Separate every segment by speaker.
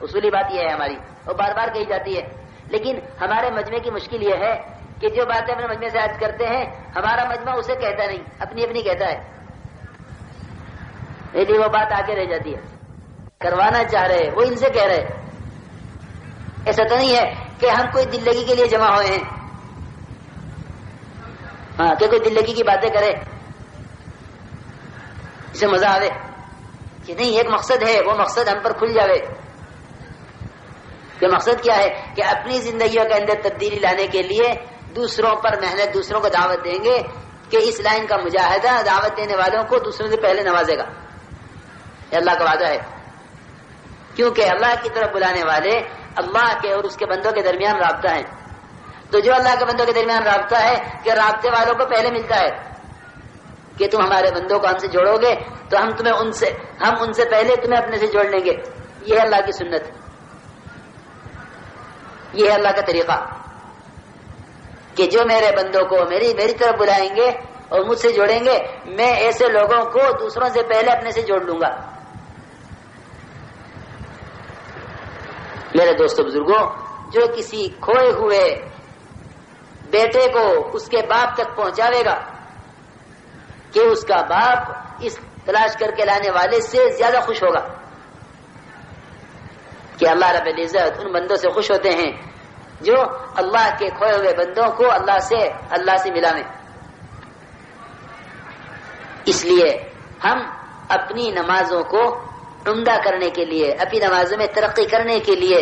Speaker 1: اصولی بات یہ ہے ہماری، اور بار بار کہی جاتی ہے، لیکن ہمارے مجمع کی مشکل یہ ہے کہ جو باتیں اپنے مجمع سے عرض کرتے ہیں ہمارا مجمع اسے کہتا نہیں، اپنی اپنی کہتا ہے، لیکن وہ بات آگے رہ جاتی ہے، کروانا چاہ رہے وہ ان سے کہہ رہے۔ ایسا تو نہیں ہے کہ ہم کوئی دل لگی کے لیے جمع ہوئے ہیں، ہاں کہ کوئی دل لگی کی باتیں کرے اسے مزہ آوے، کہ نہیں ایک مقصد ہے، وہ مقصد ہم پر کھل جاوے۔ کہ مقصد کیا ہے کہ اپنی زندگیوں کے اندر تبدیلی لانے کے لیے دوسروں پر محنت، دوسروں کو دعوت دیں گے کہ اس لائن کا مجاہدہ دعوت دینے والوں کو دوسروں سے پہلے نوازے گا، یہ اللہ کا وعدہ ہے۔ کیونکہ اللہ کی طرف بلانے والے اللہ کے اور اس کے بندوں کے درمیان رابطہ ہیں، تو جو اللہ کے بندوں کے درمیان رابطہ ہے کہ رابطے والوں کو پہلے ملتا ہے کہ تم ہمارے بندوں کو ہم سے جوڑو گے تو ہم ان سے پہلے تمہیں اپنے سے جوڑ لیں گے۔ یہ ہے اللہ کی سنت، یہ ہے اللہ کا طریقہ کہ جو میرے بندوں کو میری طرف بلائیں گے اور مجھ سے جوڑیں گے، میں ایسے لوگوں کو دوسروں سے پہلے اپنے سے جوڑ لوں گا۔ میرے دوستو بزرگوں، جو کسی کھوئے ہوئے بیٹے کو اس کے باپ تک پہنچاوے گا کہ اس کا باپ اس تلاش کر کے لانے والے سے زیادہ خوش ہوگا، کہ اللہ رب العزت ان بندوں سے خوش ہوتے ہیں جو اللہ کے کھوئے ہوئے بندوں کو اللہ سے ملاویں۔ اس لیے ہم اپنی نمازوں کو عمدہ کرنے کے لیے، اپنی نمازوں میں ترقی کرنے کے لیے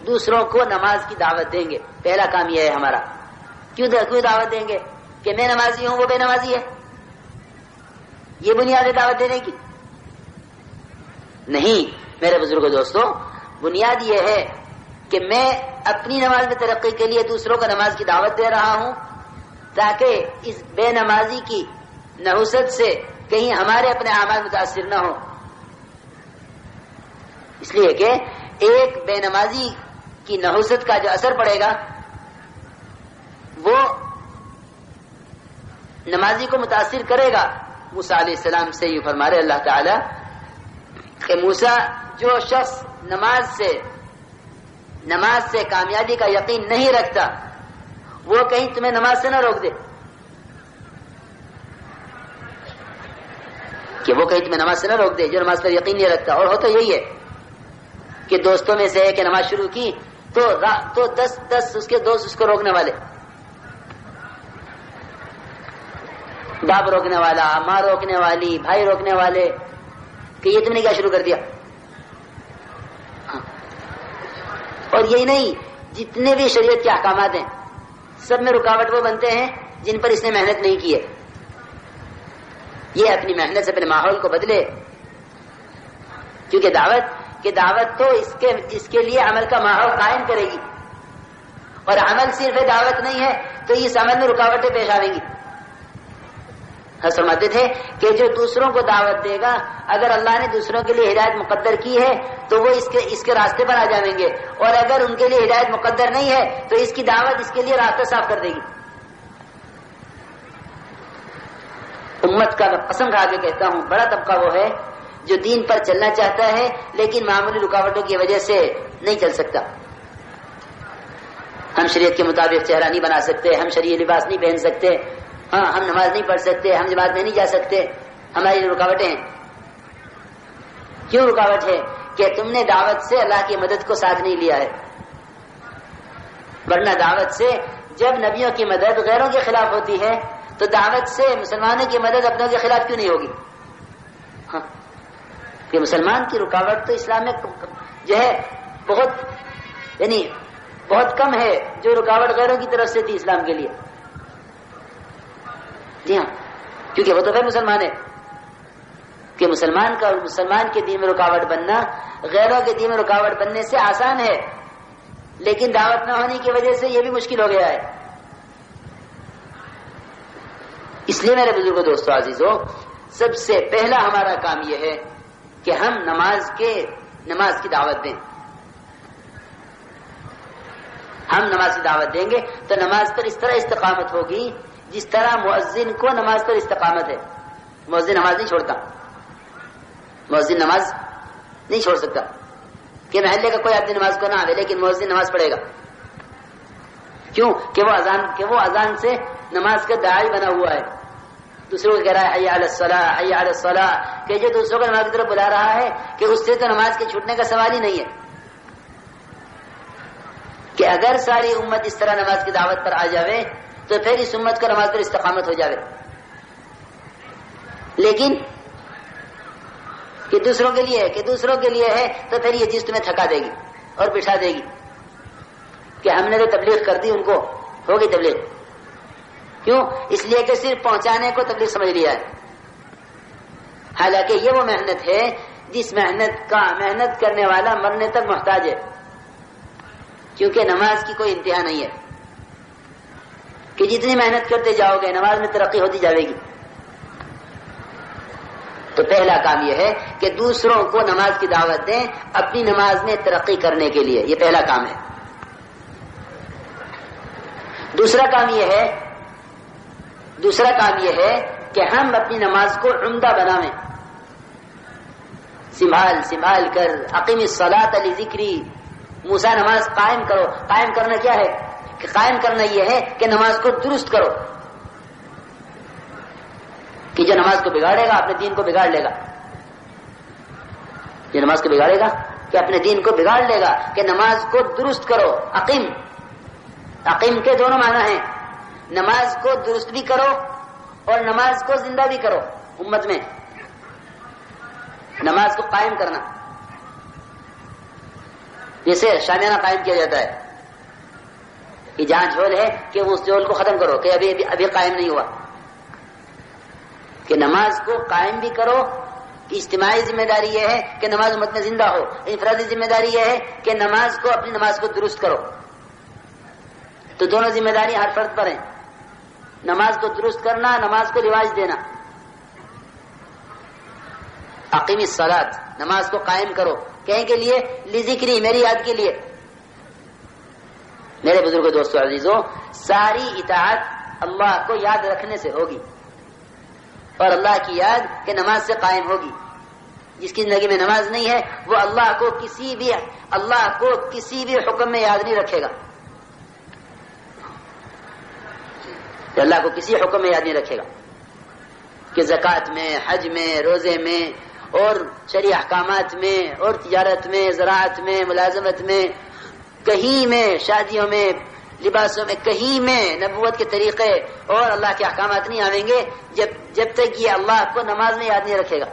Speaker 1: دوسروں کو نماز کی دعوت دیں گے۔ پہلا کام یہ ہے ہمارا۔ کیوں دعوت دیں گے؟ کہ میں نمازی ہوں وہ بے نمازی ہے، یہ بنیاد ہے دعوت دینے کی؟ نہیں میرے بزرگوں دوستوں، بنیاد یہ ہے کہ میں اپنی نماز میں ترقی کے لیے دوسروں کو نماز کی دعوت دے رہا ہوں تاکہ اس بے نمازی کی نحوست سے کہیں ہمارے اپنے اعمال متاثر نہ ہوں۔ اس لیے کہ ایک بے نمازی کی نحوست کا جو اثر پڑے گا وہ نمازی کو متاثر کرے گا۔ موسیٰ علیہ السلام سے یہ فرما رہے اللہ تعالی کہ موسیٰ، جو شخص نماز سے کامیابی کا یقین نہیں رکھتا وہ کہیں تمہیں نماز سے نہ روک دے، کہ وہ کہیں تمہیں نماز سے نہ روک دے جو نماز پر یقین نہیں رکھتا۔ اور ہوتا یہی ہے کہ دوستوں میں سے ایک نماز شروع کی تو 10 اس کے دوست اس کو روکنے والے، باپ روکنے والا، ماں روکنے والی، بھائی روکنے والے، کہ یہ تم نے کیا شروع کر دیا۔ اور یہی نہیں، جتنے بھی شریعت کے احکامات ہیں سب میں رکاوٹ وہ بنتے ہیں جن پر اس نے محنت نہیں کی ہے۔ یہ اپنی محنت سے اپنے ماحول کو بدلے، کیونکہ دعوت تو اس کے لیے عمل کا ماحول قائم کرے گی، اور عمل صرف دعوت نہیں ہے تو اس عمل میں رکاوٹیں پیش آئیں گی۔ فرماتے تھے کہ جو دوسروں کو دعوت دے گا، اگر اللہ نے دوسروں کے لیے ہدایت مقدر کی ہے تو وہ اس کے راستے پر آ جائیں گے، اور اگر ان کے لیے ہدایت مقدر نہیں ہے تو اس کی دعوت اس کے لیے راستہ صاف کر دے گی۔ امت کا میں قسم کھا کے کہتا ہوں بڑا طبقہ وہ ہے جو دین پر چلنا چاہتا ہے لیکن معمولی رکاوٹوں کی وجہ سے نہیں چل سکتا۔ ہم شریعت کے مطابق چہرہ نہیں بنا سکتے، ہم شرعی لباس نہیں پہن سکتے، ہاں ہم نماز نہیں پڑھ سکتے، ہم جماعت میں نہیں جا سکتے، ہماری رکاوٹیں ہیں۔ کیوں رکاوٹ ہے؟ کہ تم نے دعوت سے اللہ کی مدد کو ساتھ نہیں لیا ہے، ورنہ دعوت سے جب نبیوں کی مدد غیروں کے خلاف ہوتی ہے تو دعوت سے مسلمانوں کی مدد اپنوں کے خلاف کیوں نہیں ہوگی؟ ہاں کہ مسلمان کی رکاوٹ تو اسلام میں جو ہے بہت کم ہے جو رکاوٹ غیروں کی طرف سے تھی اسلام کے لیے۔ جی ہاں، کیونکہ وہ تو غیر مسلمان ہے، کہ مسلمان کا اور مسلمان کے دین میں رکاوٹ بننا غیروں کے دین میں رکاوٹ بننے سے آسان ہے، لیکن دعوت نہ ہونے کی وجہ سے یہ بھی مشکل ہو گیا ہے۔ اس لیے میرے بزرگوں دوستو عزیزو، سب سے پہلا ہمارا کام یہ ہے کہ ہم نماز کی دعوت دیں۔ ہم نماز کی دعوت دیں گے تو نماز پر اس طرح استقامت ہوگی جس طرح مؤذن کو نماز پر استقامت ہے۔ مؤذن نماز نہیں چھوڑتا، مؤذن نماز نہیں چھوڑ سکتا، کہ محلے کا کوئی آدمی نماز کو نہ آئے لیکن مؤذن نماز پڑھے گا. کیوں؟ کہ وہ اذان سے نماز کا داعی بنا ہوا ہے، دوسروں کو کہہ رہا ہے حی علی الصلاۃ حی علی الصلاۃ، کہ جو دوسروں کو نماز کی طرف بلا رہا ہے کہ اس سے تو نماز کے چھوٹنے کا سوال ہی نہیں ہے. کہ اگر ساری امت اس طرح نماز کی دعوت پر آ جاوے تو پھر اس امت کو نماز پر استقامت ہو جاوے. لیکن کہ دوسروں کے لیے ہے تو پھر یہ چیز تمہیں تھکا دے گی اور بٹھا دے گی کہ ہم نے تو تبلیغ کر دی، ان کو ہوگی تبلیغ. کیوں؟ اس لیے کہ صرف پہنچانے کو تبلیغ سمجھ لیا ہے. حالانکہ یہ وہ محنت ہے جس محنت کرنے والا مرنے تک محتاج ہے، کیونکہ نماز کی کوئی انتہا نہیں ہے کہ جتنی محنت کرتے جاؤ گے نماز میں ترقی ہوتی جائے گی. تو پہلا کام یہ ہے کہ دوسروں کو نماز کی دعوت دیں اپنی نماز میں ترقی کرنے کے لیے، یہ پہلا کام ہے. دوسرا کام یہ ہے کہ ہم اپنی نماز کو عمدہ بنائیں، سنبھال کر. اقیم الصلاۃ لذکری، موسیٰ نماز قائم کرو. قائم کرنا کیا ہے؟ کہ قائم کرنا یہ ہے کہ نماز کو درست کرو. کہ جو نماز کو بگاڑے گا اپنے دین کو بگاڑ لے گا. جو نماز کو بگاڑے گا کہ اپنے دین کو بگاڑ لے گا. کہ نماز کو درست کرو. عقیم کے دونوں معنی ہیں، نماز کو درست بھی کرو اور نماز کو زندہ بھی کرو. امت میں نماز کو قائم کرنا، جیسے شامیانہ قائم کیا جاتا ہے کہ جہاں جھول ہے کہ اس جھول کو ختم کرو، کہ ابھی قائم نہیں ہوا. کہ نماز کو قائم بھی کرو. اجتماعی ذمہ داری یہ ہے کہ نماز امت میں زندہ ہو. انفرادی ذمہ داری یہ ہے کہ اپنی نماز کو درست کرو. تو دونوں ذمہ داری ہر فرد پر ہیں، نماز کو درست کرنا، نماز کو رواج دینا. اقیم الصلاۃ، نماز کو قائم کرو. کہیں کے لیے؟ لذکری، میری یاد کے لیے. میرے بزرگوں، دوستوں، عزیزوں، ساری اطاعت اللہ کو یاد رکھنے سے ہوگی اور اللہ کی یاد کہ نماز سے قائم ہوگی. جس کی زندگی میں نماز نہیں ہے وہ اللہ کو کسی بھی حکم میں یاد نہیں رکھے گا. اللہ کو کسی حکم میں یاد نہیں رکھے گا کہ زکوٰۃ میں، حج میں، روزے میں اور شرعی احکامات میں اور تجارت میں، زراعت میں، ملازمت میں، کہیں میں، شادیوں میں، لباسوں میں، کہیں میں نبوت کے طریقے اور اللہ کے احکامات نہیں آئیں گے جب تک یہ اللہ کو نماز میں یاد نہیں رکھے گا.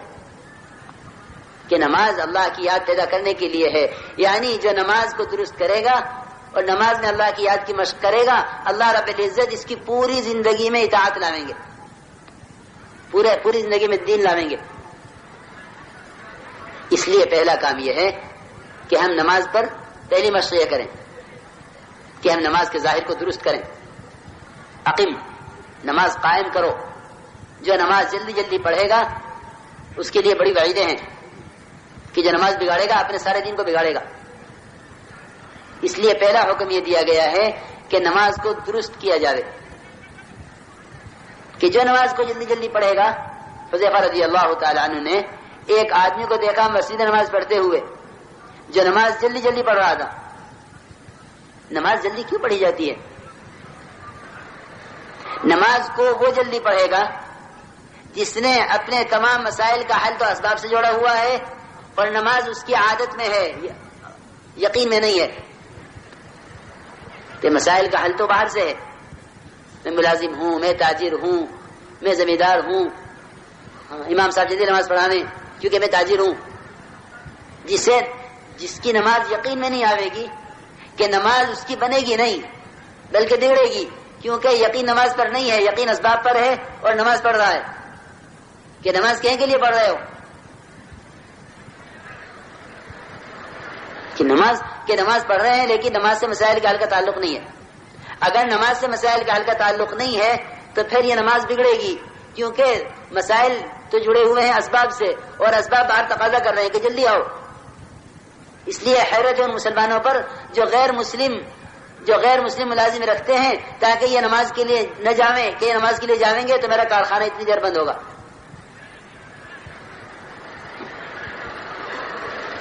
Speaker 1: کہ نماز اللہ کی یاد پیدا کرنے کے لیے ہے. یعنی جو نماز کو درست کرے گا اور نماز میں اللہ کی یاد کی مشق کرے گا، اللہ رب العزت اس کی پوری زندگی میں اطاعت لاویں گے، پوری زندگی میں دین لاویں گے. اس لیے پہلا کام یہ ہے کہ ہم نماز پر پہلی مشق یہ کریں کہ ہم نماز کے ظاہر کو درست کریں. اقیم، نماز قائم کرو. جو نماز جلدی پڑھے گا اس کے لیے بڑی وعیدیں ہیں کہ جو نماز بگاڑے گا اپنے سارے دین کو بگاڑے گا. اس لیے پہلا حکم یہ دیا گیا ہے کہ نماز کو درست کیا جائے. کہ جو نماز کو جلدی پڑھے گا. حذیفہ رضی اللہ تعالی عنہ نے ایک آدمی کو دیکھا مسجد نماز پڑھتے ہوئے جو نماز جلدی پڑھ رہا تھا. نماز جلدی کیوں پڑھی جاتی ہے؟ نماز کو وہ جلدی پڑھے گا جس نے اپنے تمام مسائل کا حل تو اسباب سے جوڑا ہوا ہے اور نماز اس کی عادت میں ہے، یقین میں نہیں ہے. کہ مسائل کا حل تو باہر سے ہے، میں ملازم ہوں، میں تاجر ہوں، میں زمیندار ہوں، امام صاحب جلدی نماز پڑھانے کیونکہ میں تاجر ہوں. جس کی نماز یقین میں نہیں آئے گی کہ نماز اس کی بنے گی نہیں بلکہ بگڑے گی، کیونکہ یقین نماز پر نہیں ہے، یقین اسباب پر ہے اور نماز پڑھ رہا ہے. کہ نماز کہیں کے لیے پڑھ رہے ہو؟ کہ نماز پڑھ رہے ہیں لیکن نماز سے مسائل کے حل کا تعلق نہیں ہے. اگر نماز سے مسائل کے حل کا تعلق نہیں ہے تو پھر یہ نماز بگڑے گی، کیونکہ مسائل تو جڑے ہوئے ہیں اسباب سے اور اسباب باہر تقاضا کر رہے ہیں کہ جلدی آؤ. اس لیے حیرت ہے ان مسلمانوں پر جو غیر مسلم ملازم رکھتے ہیں تاکہ یہ نماز کے لیے نہ جاویں، کہ یہ نماز کے لیے جاویں گے تو میرا کارخانہ اتنی دیر بند ہوگا.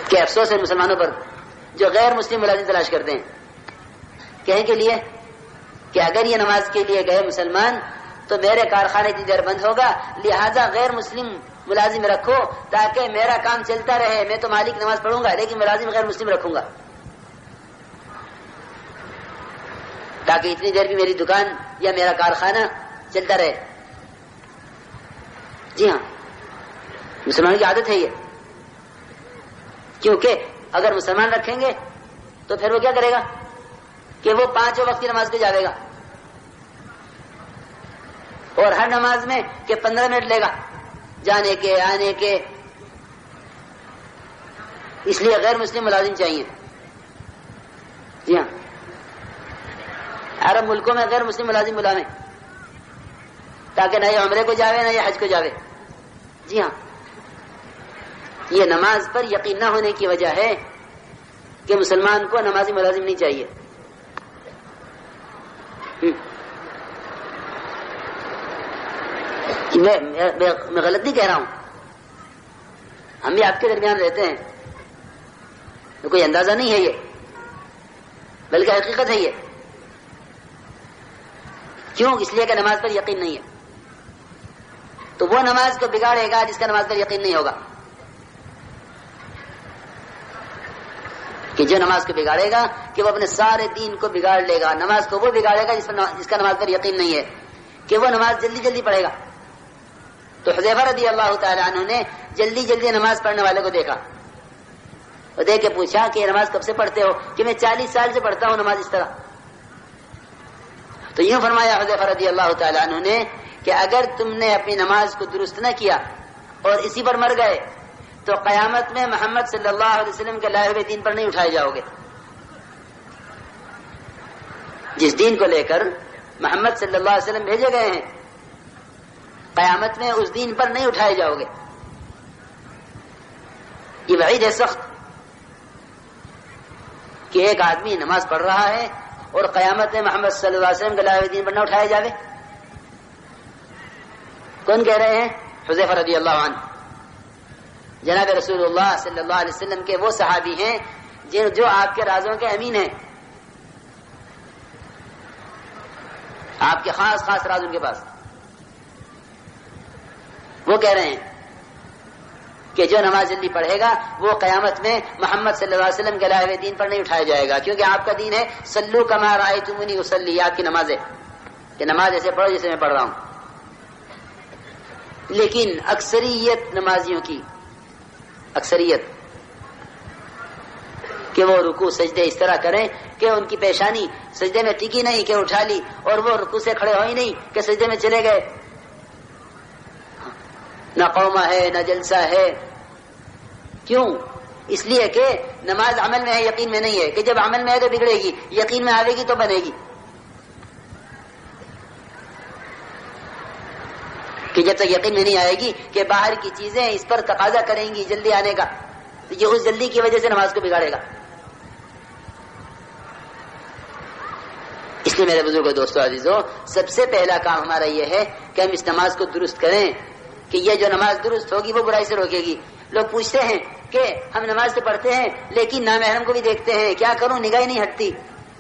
Speaker 1: کہ افسوس ہے مسلمانوں پر جو غیر مسلم ملازم تلاش کرتے ہیں. کہیں کے لیے کہ اگر یہ نماز کے لیے گئے مسلمان تو میرے کارخانے اتنی دیر بند ہوگا، لہذا غیر مسلم ملازم رکھو تاکہ میرا کام چلتا رہے. میں تو مالک نماز پڑھوں گا لیکن ملازم غیر مسلم رکھوں گا تاکہ اتنی دیر بھی میری دکان یا میرا کارخانہ چلتا رہے. جی ہاں، مسلمان کی عادت ہے یہ. کیونکہ اگر مسلمان رکھیں گے تو پھر وہ کیا کرے گا کہ وہ 5 وقت کی نماز پہ جاوے گا اور ہر نماز میں کہ 15 منٹ لے گا جانے کے آنے کے. اس لیے غیر مسلم ملازم چاہیے. جی ہاں، عرب ملکوں میں غیر مسلم ملازم بلاویں تاکہ نہ یہ عمرے کو جاوے نہ یہ حج کو جاوے. جی ہاں، یہ نماز پر یقین نہ ہونے کی وجہ ہے کہ مسلمان کو نمازی ملازم نہیں چاہیے. میں غلط نہیں کہہ رہا ہوں، ہم بھی آپ کے درمیان رہتے ہیں، تو کوئی اندازہ نہیں ہے یہ، بلکہ حقیقت ہے یہ. کیوں؟ اس لیے کہ نماز پر یقین نہیں ہے. تو وہ نماز کو بگاڑے گا جس کا نماز پر یقین نہیں ہوگا، کہ جو نماز کو بگاڑے گا کہ وہ اپنے سارے دین کو بگاڑ لے گا. نماز کو وہ بگاڑے گا جس کا نماز پر یقین نہیں ہے، کہ وہ نماز جلدی جلدی پڑھے گا. تو حذیفہ رضی اللہ تعالی عنہ نے جلدی جلدی نماز پڑھنے والے کو دیکھا اور دیکھ کے پوچھا کہ یہ نماز کب سے پڑھتے ہو؟ کہ میں 40 سال سے پڑھتا ہوں نماز اس طرح. تو یوں فرمایا حذیفہ رضی اللہ تعالی عنہ نے کہ اگر تم نے اپنی نماز کو درست نہ کیا اور اسی پر مر گئے تو قیامت میں محمد صلی اللہ علیہ وسلم کے لائے ہوئے دین پر نہیں اٹھائے جاؤ گے. جس دین کو لے کر محمد صلی اللہ علیہ وسلم بھیجے گئے ہیں، قیامت میں اس دین پر نہیں اٹھائے جاؤ گے. یہ وعید ہے سخت کہ ایک آدمی نماز پڑھ رہا ہے اور قیامت میں محمد صلی اللہ علیہ وسلم کے لائے ہوئے دین پر نہ اٹھائے جاوے. کون کہہ رہے ہیں؟ حذیفہ رضی اللہ عنہ، جناب رسول اللہ صلی اللہ علیہ وسلم کے وہ صحابی ہیں جو آپ کے رازوں کے امین ہیں. آپ کے خاص خاص راز ان کے پاس. وہ کہہ رہے ہیں کہ جو نماز جلدی پڑھے گا وہ قیامت میں محمد صلی اللہ علیہ وسلم کے لائے ہوئے دین پر نہیں اٹھایا جائے گا، کیونکہ آپ کا دین ہے صلو کما رأیتمونی اصلی. آپ کی نماز ہے کہ نماز ایسے پڑھو جیسے میں پڑھ رہا ہوں. لیکن اکثریت نمازیوں کی اکثریت کہ وہ رکوع سجدے اس طرح کریں کہ ان کی پیشانی سجدے میں ٹکی نہیں کہ اٹھا لی اور وہ رکوع سے کھڑے ہو ہی نہیں کہ سجدے میں چلے گئے. نہ قومہ ہے نہ جلسہ ہے. کیوں؟ اس لیے کہ نماز عمل میں ہے، یقین میں نہیں ہے. کہ جب عمل میں ہے تو بگڑے گی، یقین میں آئے گی تو بنے گی. کہ جب تک یقین میں نہیں آئے گی کہ باہر کی چیزیں اس پر تقاضا کریں گی جلدی آنے کا، تو یہ اس جلدی کی وجہ سے نماز کو بگاڑے گا. اس لیے میرے بزرگوں دوستوں عزیزوں، سب سے پہلا کام ہمارا یہ ہے کہ ہم اس نماز کو درست کریں کہ یہ جو نماز درست ہوگی وہ برائی سے روکے گی. لوگ پوچھتے ہیں کہ ہم نماز تو پڑھتے ہیں لیکن نامحرم کو بھی دیکھتے ہیں، کیا کروں؟ نگاہ نہیں ہٹتی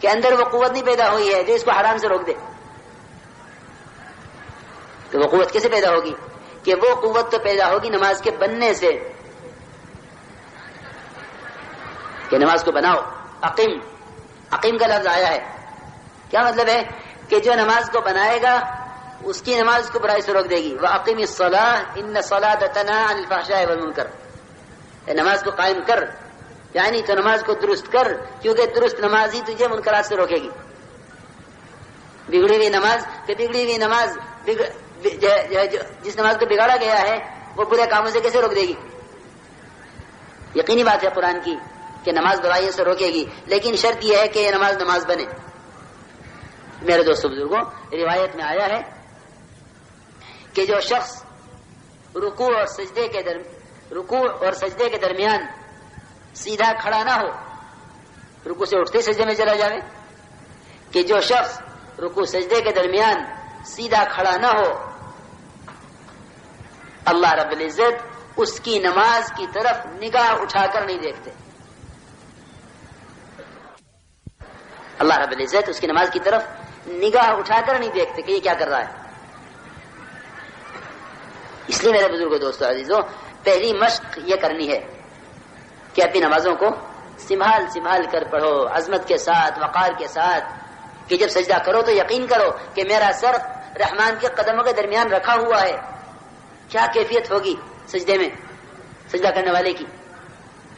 Speaker 1: کہ اندر وہ قوت نہیں پیدا ہوئی ہے جو اس کو حرام سے روک دے. تو وہ قوت کیسے پیدا ہوگی؟ کہ وہ قوت تو پیدا ہوگی نماز کے بننے سے. کہ نماز کو بناؤ. عقیم کا لفظ آیا ہے، کیا مطلب ہے؟ کہ جو نماز کو بنائے گا اس کی نماز کو برائی سے روک دے گی. وَأَقِمِ الصَّلَاةَ إِنَّ الصَّلَاةَ تَنْهَىٰ عَنِ الْفَحْشَاءِ وَالْمُنكَرِ. نماز کو قائم کر، یعنی تو نماز کو درست کر، کیونکہ درست نماز ہی تجھے منکرات سے روکے گی. بگڑی ہوئی نماز جس نماز کو بگاڑا گیا ہے وہ برے کاموں سے کیسے روک دے گی؟ یقینی بات ہے قرآن کی کہ نماز برائیوں سے روکے گی، لیکن شرط یہ ہے کہ یہ نماز بنے. میرے دوستو بزرگوں، روایت میں آیا ہے کہ جو شخص رکوع اور سجدے کے درمیان سیدھا کھڑا نہ ہو، رکوع سے اٹھتے سجدے میں چلا جائے، کہ جو شخص رکوع سجدے کے درمیان سیدھا کھڑا نہ ہو، اللہ رب العزت اس کی نماز کی طرف نگاہ اٹھا کر نہیں دیکھتے. اللہ رب العزت اس کی نماز کی طرف نگاہ اٹھا کر نہیں دیکھتے کہ یہ کیا کر رہا ہے. اس لیے میرے بزرگوں دوستوں عزیزوں پہلی مشق یہ کرنی ہے کہ اپنی نمازوں کو سنبھال کر پڑھو، عظمت کے ساتھ، وقار کے ساتھ، کہ جب سجدہ کرو تو یقین کرو کہ میرا سر رحمان کے قدموں کے درمیان رکھا ہوا ہے. کیا کیفیت ہوگی سجدے میں سجدہ کرنے والے کی.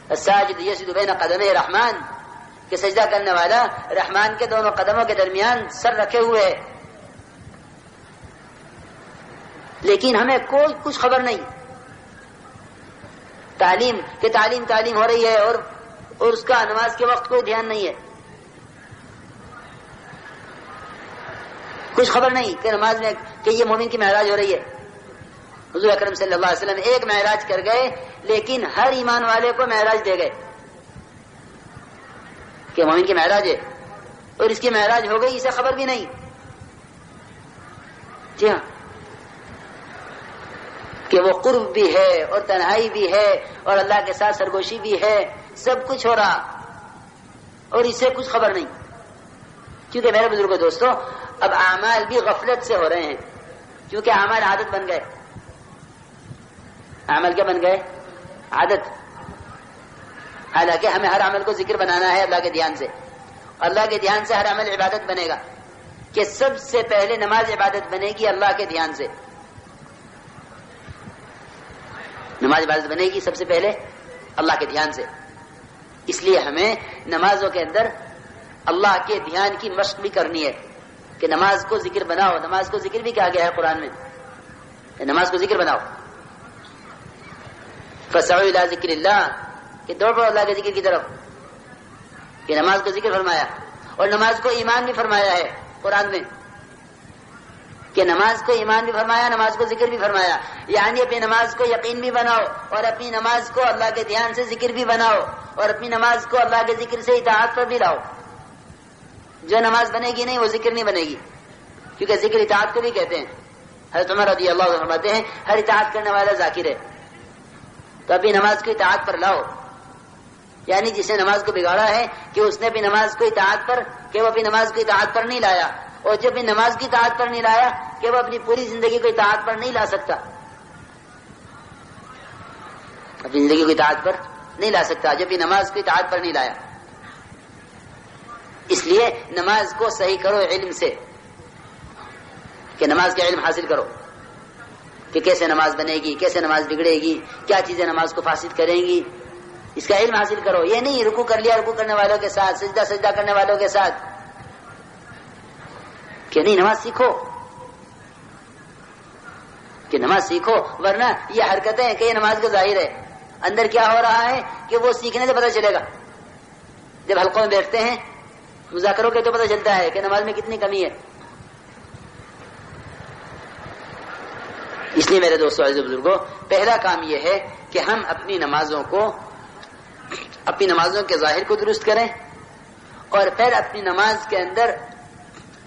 Speaker 1: الساجد یسجد بین قدمے رحمان، کہ سجدہ کرنے والا رحمان کے دونوں قدموں کے درمیان سر رکھے ہوئے ہے. لیکن ہمیں کوئی کچھ خبر نہیں. تعلیم ہو رہی ہے اور اس کا نماز کے وقت کوئی دھیان نہیں ہے. کچھ خبر نہیں کہ نماز میں کہ یہ مومن کی معراج ہو رہی ہے. حضور اکرم صلی اللہ علیہ وسلم ایک معراج کر گئے لیکن ہر ایمان والے کو معراج دے گئے کہ مومن کی معراج ہے اور اس کی معراج ہو گئی، اسے خبر بھی نہیں. جی ہاں، کہ وہ قرب بھی ہے اور تنہائی بھی ہے اور اللہ کے ساتھ سرگوشی بھی ہے، سب کچھ ہو رہا اور اسے کچھ خبر نہیں. کیونکہ میرے بزرگوں دوستوں اب اعمال بھی غفلت سے ہو رہے ہیں، کیونکہ اعمال عادت بن گئے. عمل کیا بن گئے؟ عادت. حالانکہ ہمیں ہر عمل کو ذکر بنانا ہے اللہ کے دھیان سے. اللہ کے دھیان سے ہر عمل عبادت بنے گا. کہ سب سے پہلے نماز عبادت بنے گی اللہ کے دھیان سے. نماز عبادت بنے گی سب سے پہلے اللہ کے دھیان سے. اس لیے ہمیں نمازوں کے اندر اللہ کے دھیان کی مشق بھی کرنی ہے کہ نماز کو ذکر بناؤ. نماز کو ذکر بھی کہا گیا ہے قرآن میں کہ نماز کو ذکر بناؤ. فسعوا الی ذکر اللہ، کہ دوڑ پڑو اللہ کے ذکر کی طرف. کہ نماز کو ذکر فرمایا اور نماز کو ایمان بھی فرمایا ہے قرآن میں. کہ نماز کو ایمان بھی فرمایا، نماز کو ذکر بھی فرمایا. یعنی اپنی نماز کو یقین بھی بناؤ اور اپنی نماز کو اللہ کے دھیان سے ذکر بھی بناؤ اور اپنی نماز کو اللہ کے ذکر سے اطاعت پر بھی لاؤ. جو نماز بنے گی نہیں وہ ذکر نہیں بنے گی، کیونکہ ذکر اطاعت کو بھی کہتے ہیں. حضرت عمر رضی اللہ عنہ فرماتے ہیں ہر اطاعت کرنے والا ذاکر ہے. تو ابھی نماز کو اطاعت پر لاؤ. یعنی جس نے نماز کو بگاڑا ہے کہ اس نے بھی نماز کو اطاعت پر، کہ وہ اپنی نماز کو اطاعت پر نہیں لایا، اور جب بھی نماز کی اطاعت پر نہیں لایا کہ وہ اپنی پوری زندگی کو اطاعت پر نہیں لا سکتا. اپنی زندگی کو اطاعت پر نہیں لا سکتا جب بھی نماز کو اطاعت پر نہیں لایا. اس لیے نماز کو صحیح کرو علم سے، کہ نماز کا علم حاصل کرو کہ کیسے نماز بنے گی، کیسے نماز بگڑے گی، کیا چیزیں نماز کو فاسد کریں گی. اس کا علم حاصل کرو. یہ نہیں رکوع کر لیا رکوع کرنے والوں کے ساتھ، سجدہ کرنے والوں کے ساتھ، کہ نہیں نماز سیکھو. کہ نماز سیکھو، ورنہ یہ حرکتیں کہ یہ نماز کا ظاہر ہے، اندر کیا ہو رہا ہے کہ وہ سیکھنے سے پتہ چلے گا. جب حلقوں میں بیٹھتے ہیں مذاکروں کے تو پتہ چلتا ہے کہ نماز میں کتنی کمی ہے. اس لیے میرے دوستوں عزیز بزرگوں پہلا کام یہ ہے کہ ہم اپنی نمازوں کے ظاہر کو درست کریں اور پھر اپنی نماز کے اندر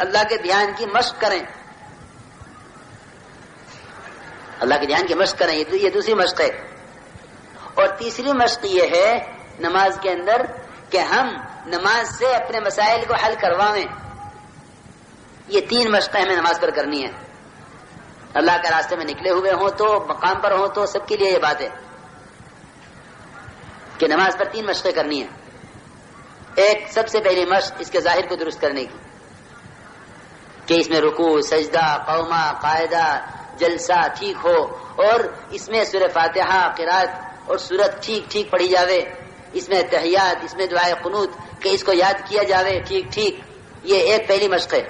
Speaker 1: اللہ کے دھیان کی مشق کریں. اللہ کے دھیان کی مشق کریں، یہ دوسری مشق ہے. اور تیسری مشق یہ ہے نماز کے اندر کہ ہم نماز سے اپنے مسائل کو حل کرواویں. یہ تین مشقیں ہمیں نماز پر کرنی ہے. اللہ کے راستے میں نکلے ہوئے ہوں تو، مقام پر ہوں تو، سب کے لیے یہ بات ہے کہ نماز پر تین مشقیں کرنی ہیں. ایک سب سے پہلی مشق اس کے ظاہر کو درست کرنے کی، کہ اس میں رکوع، سجدہ، قومہ، قاعدہ، جلسہ ٹھیک ہو اور اس میں سورہ فاتحہ، قرات اور سورت ٹھیک پڑھی جاوے. اس میں تحیات، اس میں دعائے قنوت کہ اس کو یاد کیا جاوے ٹھیک. یہ ایک پہلی مشق ہے.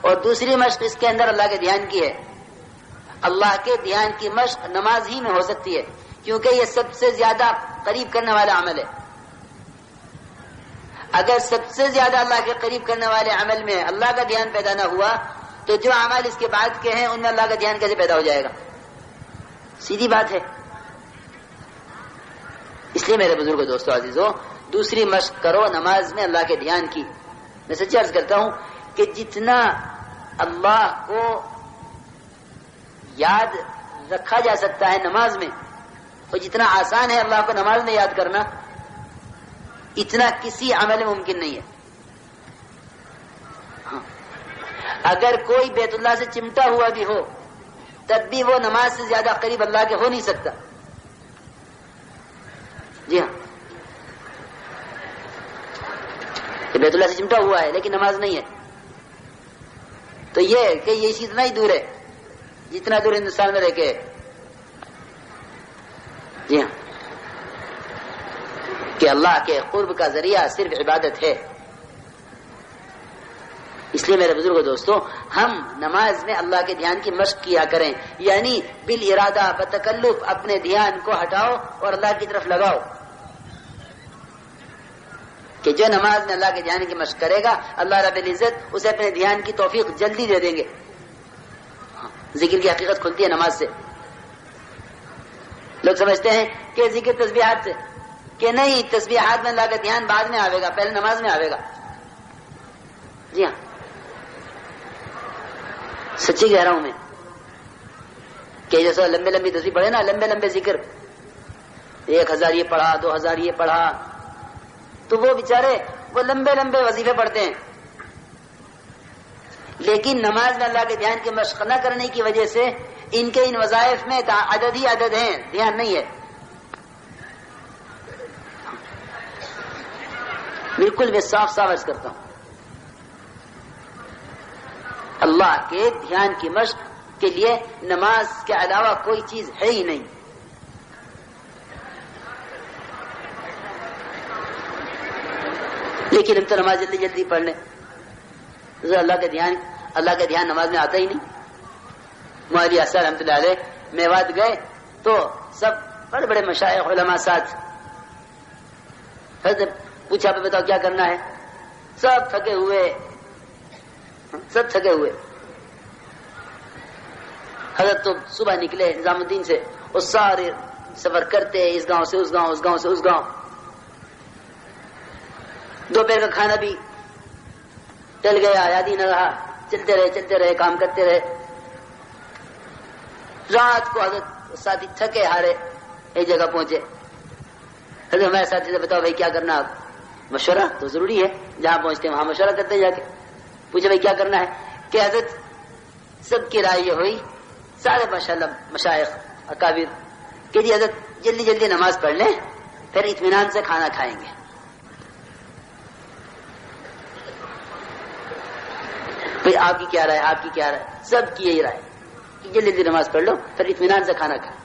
Speaker 1: اور دوسری مشق اس کے اندر اللہ کے دھیان کی ہے. اللہ کے دھیان کی مشق نماز ہی میں ہو سکتی ہے، کیونکہ یہ سب سے زیادہ قریب کرنے والا عمل ہے. اگر سب سے زیادہ اللہ کے قریب کرنے والے عمل میں اللہ کا دھیان پیدا نہ ہوا تو جو عمل اس کے بعد کے ہیں ان میں اللہ کا دھیان کیسے پیدا ہو جائے گا؟ سیدھی بات ہے. اس لیے میرے بزرگوں دوستوں عزیزوں دوسری مشق کرو نماز میں اللہ کے دھیان کی. میں سچی عرض کرتا ہوں کہ جتنا اللہ کو یاد رکھا جا سکتا ہے نماز میں، اور جتنا آسان ہے اللہ کو نماز میں یاد کرنا، اتنا کسی عمل میں ممکن نہیں ہے. اگر کوئی بیت اللہ سے چمٹا ہوا بھی ہو تب بھی وہ نماز سے زیادہ قریب اللہ کے ہو نہیں سکتا. جی ہاں، بیت اللہ سے چمٹا ہوا ہے لیکن نماز نہیں ہے، تو یہ کہ یہ اتنا ہی دور ہے جتنا دور ہندوستان میں رہ کے. جی ہاں، کہ اللہ کے قرب کا ذریعہ صرف عبادت ہے. اس لیے میرے بزرگوں دوستوں، ہم نماز میں اللہ کے دھیان کی مشق کیا کریں، یعنی بالارادہ بتکلف اپنے دھیان کو ہٹاؤ اور اللہ کی طرف لگاؤ. کہ جو نماز میں اللہ کے دھیان کی مشق کرے گا اللہ رب العزت اسے اپنے دھیان کی توفیق جلدی دے دیں گے. ذکر کی حقیقت کھلتی ہے نماز سے. لوگ سمجھتے ہیں کہ ذکر تسبیحات سے، کہ نہیں، تسبیحات میں اللہ کا دھیان بعد میں آئے گا، پہلے نماز میں آئے گا. جی ہاں، سچی کہہ رہا ہوں میں کہ جیسے لمبے لمبی تسبیح پڑھے نا، لمبے لمبے ذکر، 1000 یہ پڑھا، 2000 یہ پڑھا، تو وہ بیچارے وہ لمبے لمبے وظیفے پڑھتے ہیں، لیکن نماز میں اللہ کے دھیان کی مشق نہ کرنے کی وجہ سے ان کے ان وظائف میں عدد ہی عدد ہیں، دھیان نہیں ہے. بالکل میں صاف صاف عرض کرتا ہوں، اللہ کے دھیان کی مشق کے لیے نماز کے علاوہ کوئی چیز ہے ہی نہیں. لیکن ہم تو نماز جلدی جلدی پڑھ لیں، اللہ کا دھیان نماز میں آتا ہی نہیں. مولوی اثر رحمۃ اللہ علیہ میوات گئے تو سب بڑے بڑے مشائخ علماء ساتھ، حضرت پوچھا پہ بتاؤ کیا کرنا ہے، سب تھکے ہوئے. حضرت تو صبح نکلے نظام الدین سے، اور سارے سفر کرتے اس گاؤں سے اس گاؤں، اس گاؤں سے اس گاؤں. دوپہر کا کھانا بھی ٹل گیا، یاد ہی نہ رہا. چلتے رہے کام کرتے رہے. رات کو حضرت ساتھی تھکے ہارے ایک جگہ پہنچے. حضرت ہمارے ساتھی سے بتاؤ بھائی کیا کرنا. آپ مشورہ تو ضروری ہے، جہاں پہنچتے ہیں وہاں مشورہ کرتے جا کے. پوچھے بھائی کیا کرنا ہے، کہ حضرت سب کی رائے یہ ہوئی، سارے ماشاءاللہ مشائخ اکابر، کہ جی حضرت جلدی جلدی نماز پڑھ لیں پھر اطمینان سے کھانا کھائیں گے. بھائی آپ کی کیا رائے؟ سب کی یہی رائے کہ جلدی جلدی نماز پڑھ لو پھر اطمینان سے کھانا کھائیں.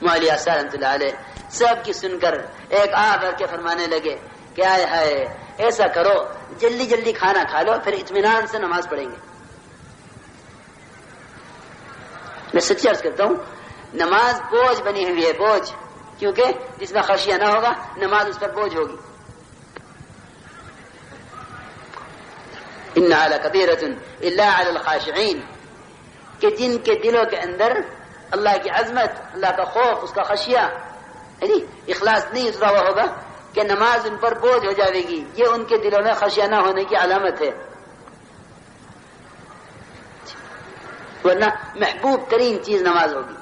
Speaker 1: مولوی اثر رحمۃ اللہ علیہ سب کی سن کر ایک بھر کے فرمانے لگے کہ ہے ایسا کرو، جلدی جلدی کھانا کھا لو پھر اطمینان سے نماز پڑھیں گے. میں سچی عرض کرتا ہوں، نماز بوجھ بنی ہوئی ہے، بوجھ، کیونکہ جس میں خشیہ نہ ہوگا نماز اس پر بوجھ ہوگی. انہا لکبیرۃ الا علی الخاشعین، کہ جن کے دلوں کے اندر اللہ کی عظمت، اللہ کا خوف، اس کا خشیہ یعنی اخلاص نہیں اترا ہوا ہوگا کہ نماز ان پر بوجھ ہو جائے گی، یہ ان کے دلوں میں خشیہ نہ ہونے کی علامت ہے. ورنہ محبوب ترین چیز نماز ہوگی.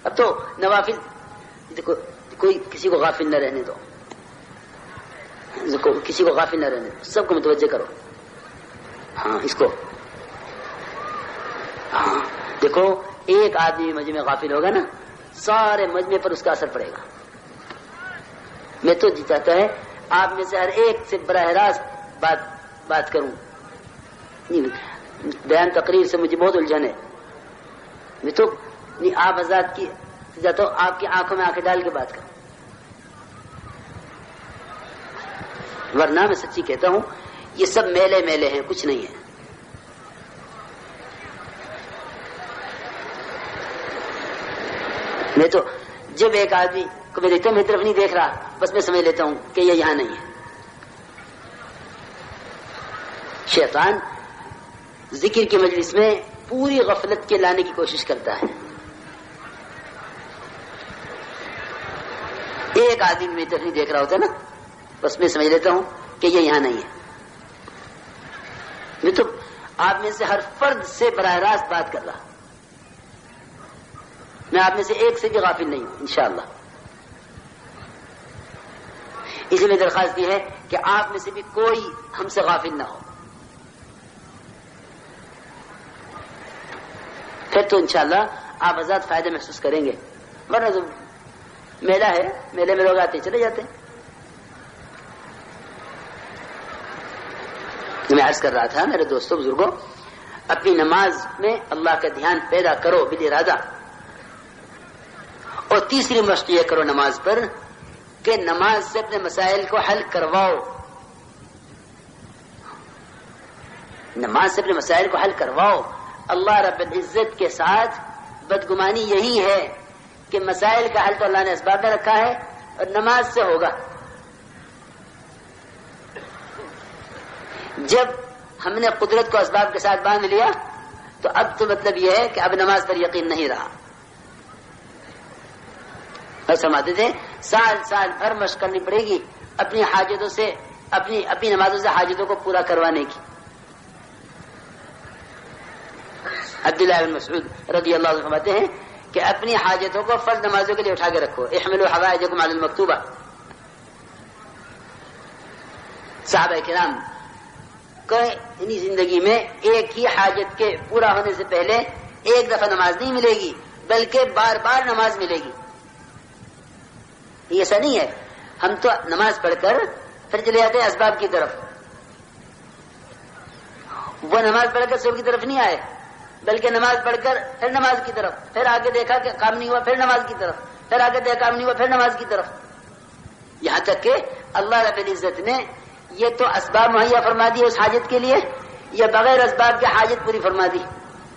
Speaker 1: اب تو نوافل دیکھو، کوئی کسی کو غافل نہ رہنے دو، کسی کو غافل نہ رہنے دو، سب کو متوجہ کرو. ہاں اس کو، ہاں دیکھو، ایک آدمی مجمع میں غافل ہوگا نا، سارے مجمع پر اس کا اثر پڑے گا. میں تو جی چاہتا ہے آپ میں سے ہر ایک سے براہ راست بات کروں. بیان تقریر سے مجھے بہت الجھن ہے. میں تو آپ حضرات کی جاتا ہوں، آپ کی آنکھوں میں آنکھیں ڈال کے بات کروں. ورنہ میں سچی کہتا ہوں یہ سب میلے میلے ہیں، کچھ نہیں ہے. میں تو جب ایک آدمی کو میں دیکھتا ہوں میری طرف نہیں دیکھ رہا، بس میں سمجھ لیتا ہوں کہ یہ یہاں نہیں ہے. شیطان ذکر کی مجلس میں پوری غفلت کے لانے کی کوشش کرتا ہے. ایک آدمی میری طرف نہیں دیکھ رہا ہوتا نا، بس میں سمجھ لیتا ہوں کہ یہ یہاں نہیں ہے. میں تو آپ میں سے ہر فرد سے براہ راست بات کر رہا، میں آپ میں سے ایک سے بھی غافل نہیں ہوں انشاءاللہ. اسی میں درخواست یہ ہے کہ آپ میں سے بھی کوئی ہم سے غافل نہ ہو. پھر تو انشاءاللہ آپ حضرات فائدے محسوس کریں گے، ورنہ تو میلہ ہے، میلے میں لوگ آتے چلے جاتے ہیں۔ میں عرض کر رہا تھا میرے دوستوں بزرگوں، اپنی نماز میں اللہ کا دھیان پیدا کرو بالارادہ، اور تیسری مشق یہ کرو نماز پر کہ نماز سے اپنے مسائل کو حل کرواؤ، نماز سے اپنے مسائل کو حل کرواؤ۔ اللہ رب العزت کے ساتھ بدگمانی یہی ہے کہ مسائل کا حل تو اللہ نے اسباب میں رکھا ہے اور نماز سے ہوگا۔ جب ہم نے قدرت کو اسباب کے ساتھ باندھ لیا تو اب تو مطلب یہ ہے کہ اب نماز پر یقین نہیں رہا۔ بس سمجھتے تھے سال سال بھر مشق کرنی پڑے گی اپنی حاجتوں سے، اپنی نمازوں سے حاجتوں کو پورا کروانے کی۔ عبداللہ بن مسعود رضی اللہ عنہ فرماتے ہیں کہ اپنی حاجتوں کو فرض نمازوں کے لیے اٹھا کے رکھو، احملوا حوائجکم علی المکتوبہ۔ صحابہ کرام کو زندگی میں ایک ہی حاجت کے پورا ہونے سے پہلے ایک دفعہ نماز نہیں ملے گی بلکہ بار بار نماز ملے گی۔ ایسا نہیں ہے ہم تو نماز پڑھ کر پھر چلے جاتے ہیں اسباب کی طرف، وہ نماز پڑھ کر سب کی طرف نہیں آئے بلکہ نماز پڑھ کر پھر نماز کی طرف، پھر آگے دیکھا کہ کام نہیں ہوا پھر نماز کی طرف، پھر آگے دیکھا کام نہیں ہوا پھر نماز کی طرف، یہاں تک کہ اللہ رب العزت نے یہ تو اسباب مہیا فرما دی اس حاجت کے لیے، یا بغیر اسباب کے حاجت پوری فرما دی،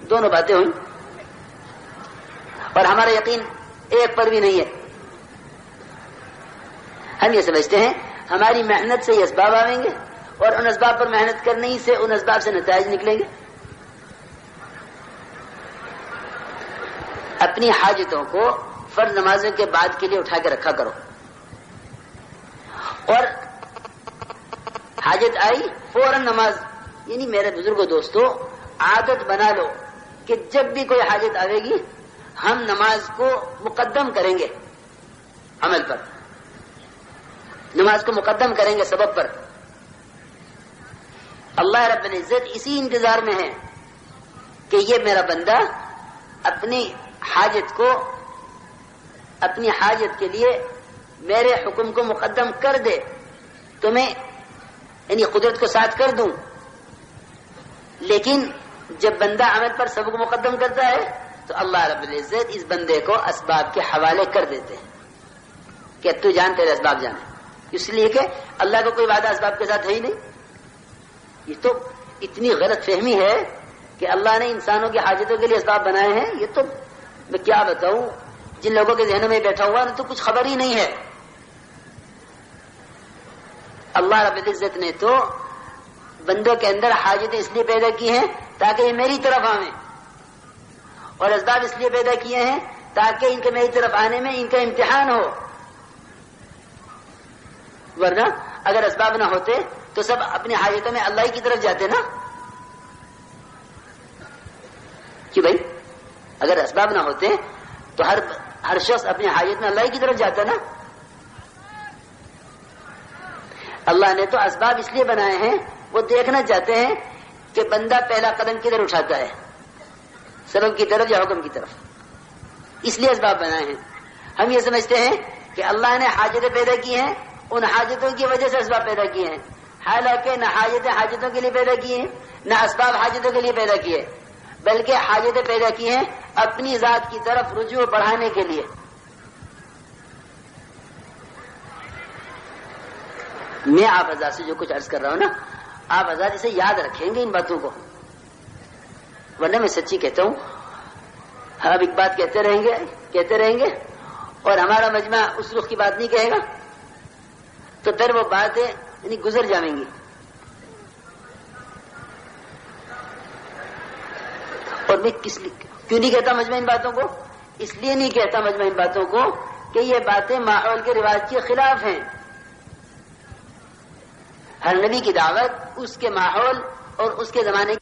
Speaker 1: دونوں باتیں ہوئی، اور ہمارا یقین ایک پر بھی نہیں ہے۔ ہم یہ سمجھتے ہیں ہماری محنت سے یہ اسباب آئیں گے اور ان اسباب پر محنت کرنے ہی سے ان اسباب سے نتائج نکلیں گے۔ اپنی حاجتوں کو فرض نمازوں کے بعد کے لیے اٹھا کے رکھا کرو، اور حاجت آئی فوراً نماز، یعنی میرے بزرگوں دوستوں عادت بنا لو کہ جب بھی کوئی حاجت آئے گی ہم نماز کو مقدم کریں گے عمل پر، نماز کو مقدم کریں گے سبب پر۔ اللہ رب العزت اسی انتظار میں ہے کہ یہ میرا بندہ اپنی حاجت کے لیے میرے حکم کو مقدم کر دے تو میں یعنی قدرت کو ساتھ کر دوں، لیکن جب بندہ عمل پر سب کو مقدم کرتا ہے تو اللہ رب العزت اس بندے کو اسباب کے حوالے کر دیتے ہیں کہ تو جان تیرے اسباب جانے، اس لیے کہ اللہ کو کوئی وعدہ اسباب کے ساتھ ہے ہی نہیں۔ یہ تو اتنی غلط فہمی ہے کہ اللہ نے انسانوں کی حاجتوں کے لیے اسباب بنائے ہیں، یہ تو میں کیا بتاؤں، جن لوگوں کے ذہنوں میں بیٹھا ہوا تو کچھ خبر ہی نہیں ہے۔ اللہ رب العزت نے تو بندوں کے اندر حاجتیں اس لیے پیدا کی ہیں تاکہ یہ میری طرف آئیں، اور اسباب اس لیے پیدا کیے ہیں تاکہ ان کے میری طرف آنے میں ان کا امتحان ہو، ورنہ اگر اسباب نہ ہوتے تو سب اپنی حاجتوں میں اللہ کی طرف جاتے نا، کہ بھائی اگر اسباب نہ ہوتے تو ہر شخص اپنی حاجت میں اللہ کی طرف جاتا نا۔ اللہ نے تو اسباب اس لیے بنائے ہیں وہ دیکھنا چاہتے ہیں کہ بندہ پہلا قدم کدھر اٹھاتا ہے، سبب کی طرف یا حکم کی طرف، اس لیے اسباب بنائے ہیں۔ ہم یہ سمجھتے ہیں کہ اللہ نے حاجتیں پیدا کی ہیں، ان حاجتوں کی وجہ سے اسباب پیدا کیے ہیں، حالانکہ نہ حاجتیں حاجتوں کے لیے پیدا کی ہیں نہ اسباب حاجتوں کے لیے پیدا کیے، بلکہ حاجتیں پیدا کی ہیں اپنی ذات کی طرف رجوع بڑھانے کے لیے۔ میں آپ حضرات سے جو کچھ عرض کر رہا ہوں نا، آپ حضرات اسے یاد رکھیں گے ان باتوں کو، ورنہ میں سچی کہتا ہوں ہم ایک بات کہتے رہیں گے اور ہمارا مجمع اس رخ کی بات نہیں کہے گا تو پھر وہ باتیں یعنی گزر جائیں گی۔ اور میں کیوں نہیں کہتا مجمع ان باتوں کو؟ اس لیے نہیں کہتا مجمع ان باتوں کو کہ یہ باتیں ماحول کے رواج کے خلاف ہیں۔ ہر نبی کی دعوت اس کے ماحول اور اس کے زمانے